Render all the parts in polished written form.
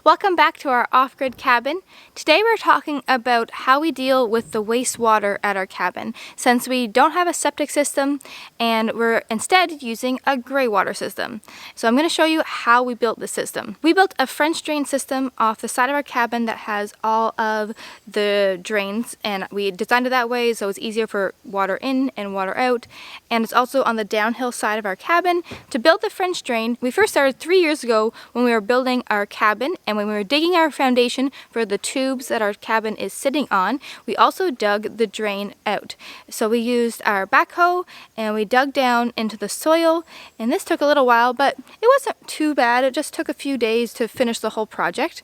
Welcome back to our off-grid cabin. Today we're talking about how we deal with the wastewater at our cabin, since we don't have a septic system and we're instead using a gray water system. So I'm going to show you how we built the system. We built a French drain system off the side of our cabin that has all of the drains, and we designed it that way so it's easier for water in and water out. And it's also on the downhill side of our cabin. To build the French drain, we first started 3 years ago when we were building our cabin, and when we were digging our foundation for the tubes that our cabin is sitting on, we also dug the drain out. So we used our backhoe and we dug down into the soil, and this took a little while, but it wasn't too bad. It just took a few days to finish the whole project.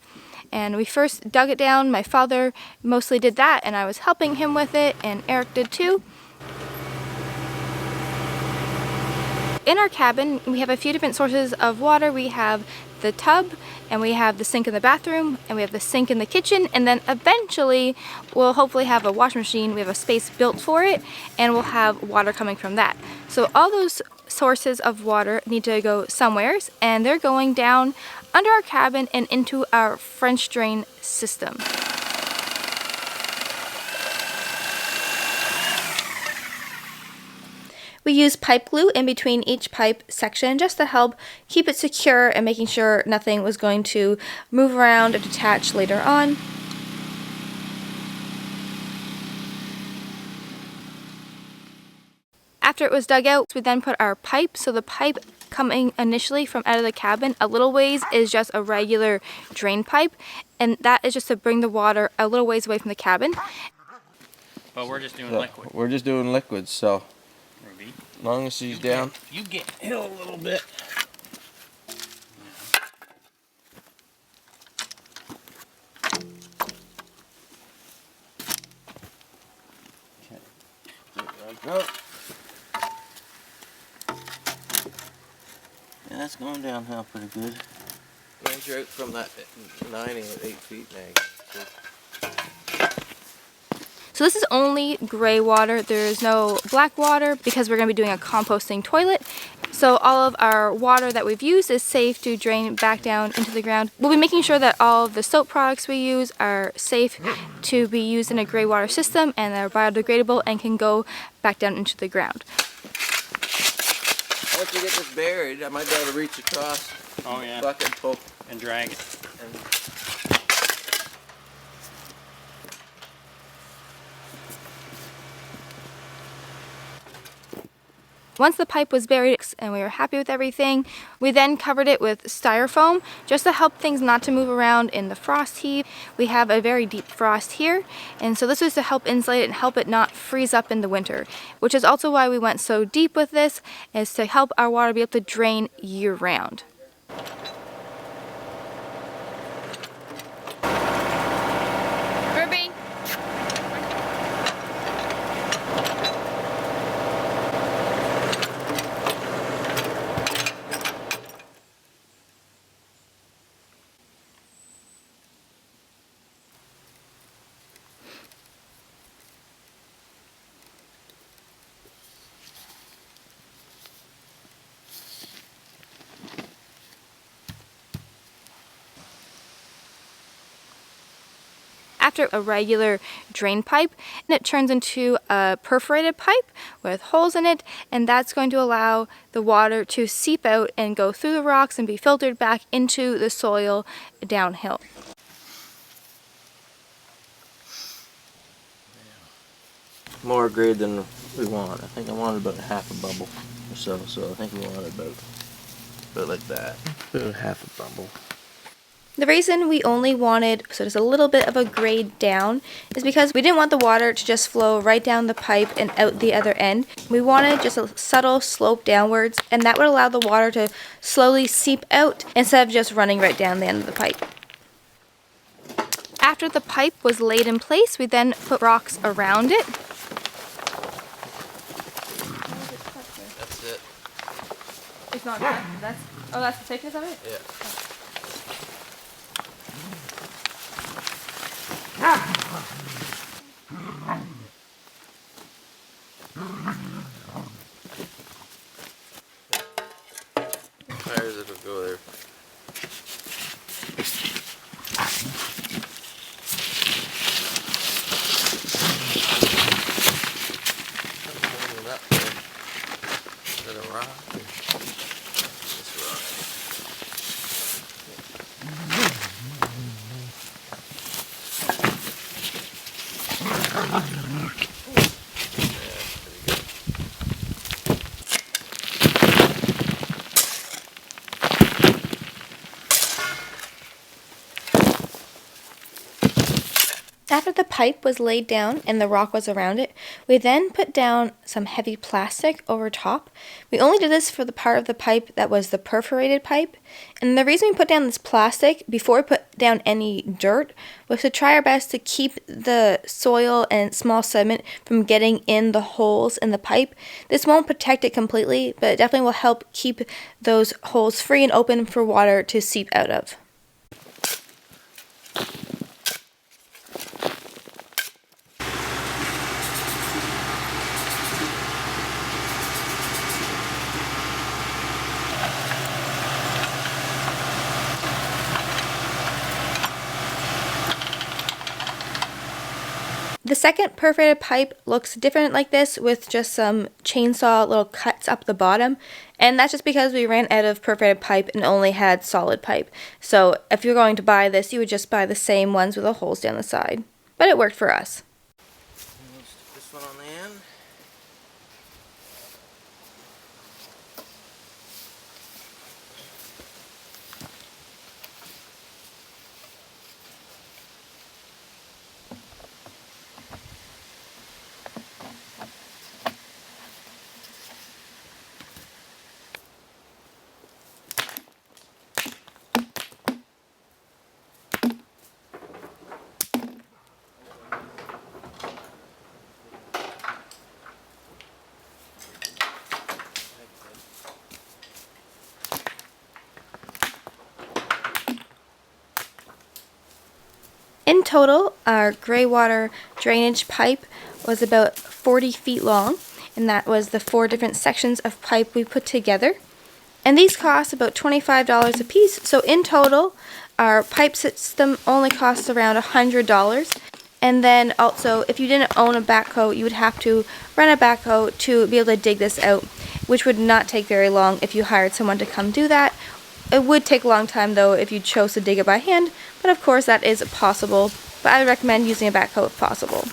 And we first dug it down. My father mostly did that, and I was helping him with it, and Eric did too. In our cabin, we have a few different sources of water. We have the tub, and we have the sink in the bathroom, and we have the sink in the kitchen, and then eventually we'll hopefully have a washing machine. We have a space built for it, and we'll have water coming from that. So all those sources of water need to go somewheres, and they're going down under our cabin and into our French drain system. We use pipe glue in between each pipe section just to help keep it secure and making sure nothing was going to move around or detach later on. After it was dug out, we then put our pipe. So the pipe coming initially from out of the cabin a little ways is just a regular drain pipe, and that is just to bring the water a little ways away from the cabin. But we're just doing liquid. We're just doing liquids, so Maybe. as long as she's down. You get hill a little bit. Go. Yeah, that's going downhill pretty good. Measure out from that 90 at 8 feet now. So this is only gray water. There's no black water because we're going to be doing a composting toilet. So all of our water that we've used is safe to drain back down into the ground. We'll be making sure that all of the soap products we use are safe to be used in a gray water system, and they're biodegradable and can go back down into the ground. Once you get this buried, I might be able to reach across the bucket and pull. And drag it. Once the pipe was buried and we were happy with everything, we then covered it with styrofoam just to help things not to move around in the frost heave. We have a very deep frost here, and so this was to help insulate it and help it not freeze up in the winter, which is also why we went so deep with this, is to help our water be able to drain year round. After a regular drain pipe, and it turns into a perforated pipe with holes in it, and that's going to allow the water to seep out and go through the rocks and be filtered back into the soil downhill. More grade than we want. I think I wanted about half a bubble or so, so I think we wanted about like that. About half a bubble. The reason we only wanted so just a little bit of a grade down is because we didn't want the water to just flow right down the pipe and out the other end. We wanted just a subtle slope downwards, and that would allow the water to slowly seep out instead of just running right down the end of the pipe. After the pipe was laid in place, we then put rocks around it. That's it. It's not done. That's the thickness of it? Yeah. Tires that'll go there. After the pipe was laid down and the rock was around it, we then put down some heavy plastic over top. We only did this for the part of the pipe that was the perforated pipe. And the reason we put down this plastic before we put down any dirt was to try our best to keep the soil and small sediment from getting in the holes in the pipe. This won't protect it completely, but it definitely will help keep those holes free and open for water to seep out of. The second perforated pipe looks different like this, with just some chainsaw little cuts up the bottom, and that's just because we ran out of perforated pipe and only had solid pipe. So if you're going to buy this, you would just buy the same ones with the holes down the side. But it worked for us. Stick this one on the end. In total, our gray water drainage pipe was about 40 feet long, and that was the 4 different sections of pipe we put together. And these cost about $25 a piece, so in total, our pipe system only costs around $100. And then also, if you didn't own a backhoe, you would have to rent a backhoe to be able to dig this out, which would not take very long if you hired someone to come do that. It would take a long time though if you chose to dig it by hand, but of course that is possible, but I recommend using a backhoe if possible.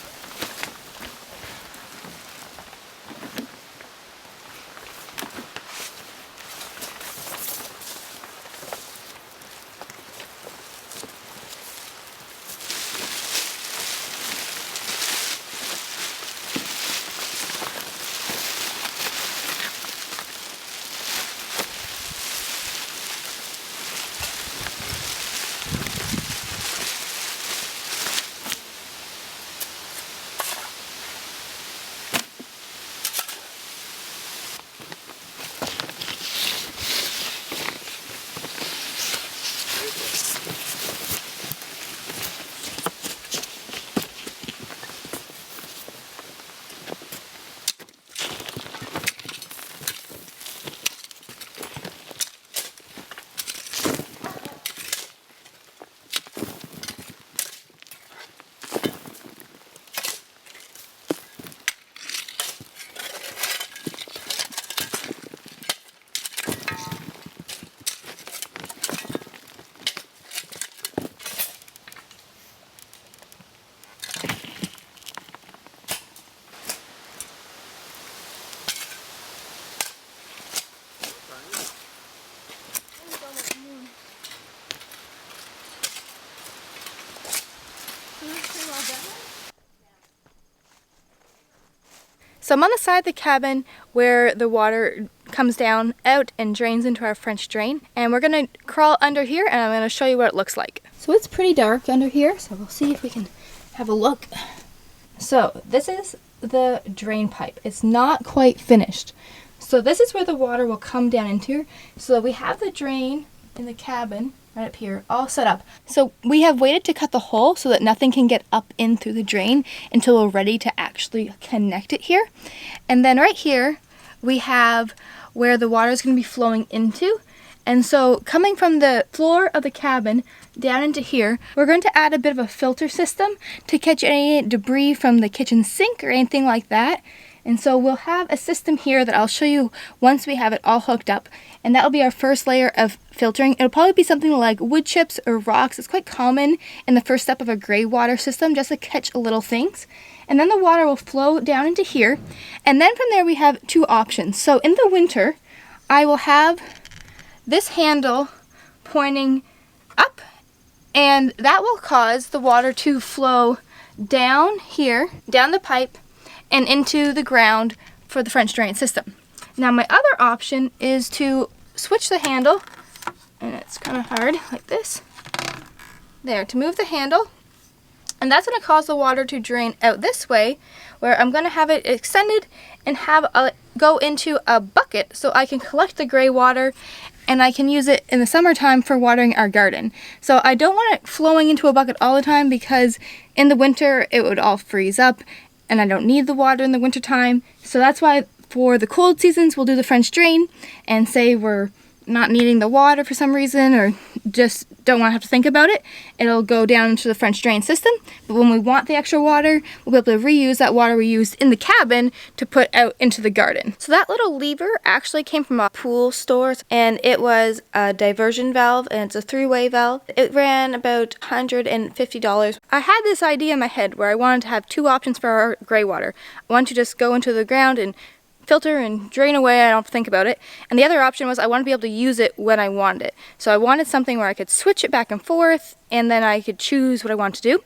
So I'm on the side of the cabin where the water comes down out and drains into our French drain, and we're going to crawl under here and I'm going to show you what it looks like. So it's pretty dark under here, so we'll see if we can have a look. So this is the drain pipe. It's not quite finished. So this is where the water will come down into. So we have the drain in the cabin right up here all set up. So we have waited to cut the hole so that nothing can get up in through the drain until we're ready to actually connect it here. And then right here we have where the water is going to be flowing into. And so coming from the floor of the cabin down into here, we're going to add a bit of a filter system to catch any debris from the kitchen sink or anything like that. And so we'll have a system here that I'll show you once we have it all hooked up. And that will be our first layer of filtering. It'll probably be something like wood chips or rocks. It's quite common in the first step of a gray water system just to catch little things. And then the water will flow down into here. And then from there we have two options. So in the winter, I will have this handle pointing up, and that will cause the water to flow down here, down the pipe, and into the ground for the French drain system. Now my other option is to switch the handle, and it's kind of hard, like this. There, to move the handle, and that's going to cause the water to drain out this way, where I'm going to have it extended and have it go into a bucket so I can collect the gray water and I can use it in the summertime for watering our garden. So I don't want it flowing into a bucket all the time because in the winter it would all freeze up and I don't need the water in the wintertime. So that's why for the cold seasons we'll do the French drain, and say we're not needing the water for some reason or just don't want to have to think about it, it'll go down into the French drain system. But when we want the extra water, we'll be able to reuse that water we used in the cabin to put out into the garden. So that little lever actually came from a pool store, and it was a diversion valve, and it's a 3-way valve. It ran about $150. I had this idea in my head where I wanted to have 2 options for our gray water. I wanted to just go into the ground and filter and drain away, I don't have to think about it. And the other option was I wanted to be able to use it when I wanted it. So I wanted something where I could switch it back and forth, and then I could choose what I want to do.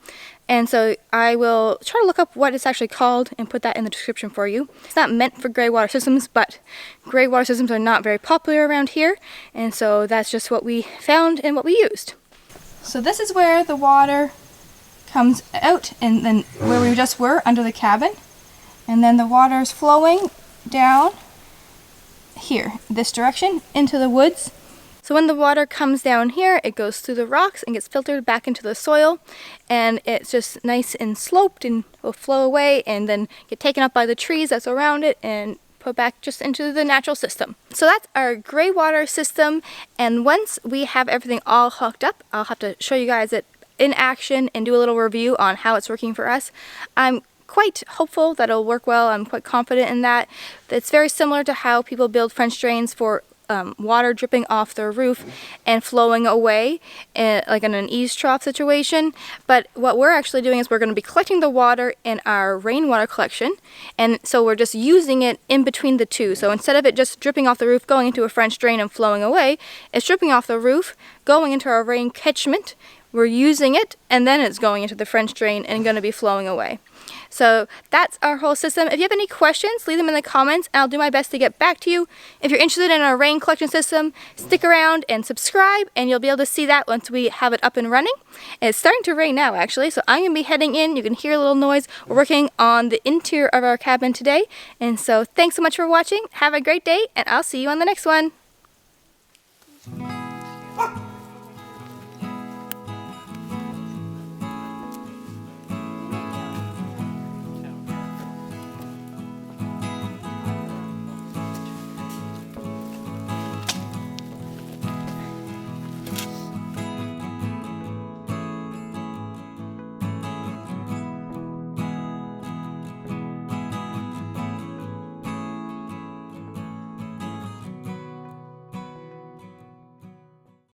And so I will try to look up what it's actually called and put that in the description for you. It's not meant for gray water systems, but gray water systems are not very popular around here, and so that's just what we found and what we used. So this is where the water comes out, and then where we just were under the cabin, and then the water is flowing down here, this direction, into the woods. So when the water comes down here, it goes through the rocks and gets filtered back into the soil, and it's just nice and sloped and will flow away and then get taken up by the trees that's around it and put back just into the natural system. So that's our gray water system, and once we have everything all hooked up, I'll have to show you guys it in action and do a little review on how it's working for us. I'm quite hopeful that it'll work well. I'm quite confident in that. It's very similar to how people build French drains for water dripping off their roof and flowing away, like in an eaves trough situation. But what we're actually doing is we're going to be collecting the water in our rainwater collection, and so we're just using it in between the two. So instead of it just dripping off the roof, going into a French drain and flowing away, it's dripping off the roof, going into our rain catchment. We're using it, and then it's going into the French drain and going to be flowing away. So that's our whole system. If you have any questions, leave them in the comments, and I'll do my best to get back to you. If you're interested in our rain collection system, stick around and subscribe, and you'll be able to see that once we have it up and running. And it's starting to rain now, actually, so I'm going to be heading in. You can hear a little noise. We're working on the interior of our cabin today, and so thanks so much for watching. Have a great day, and I'll see you on the next one.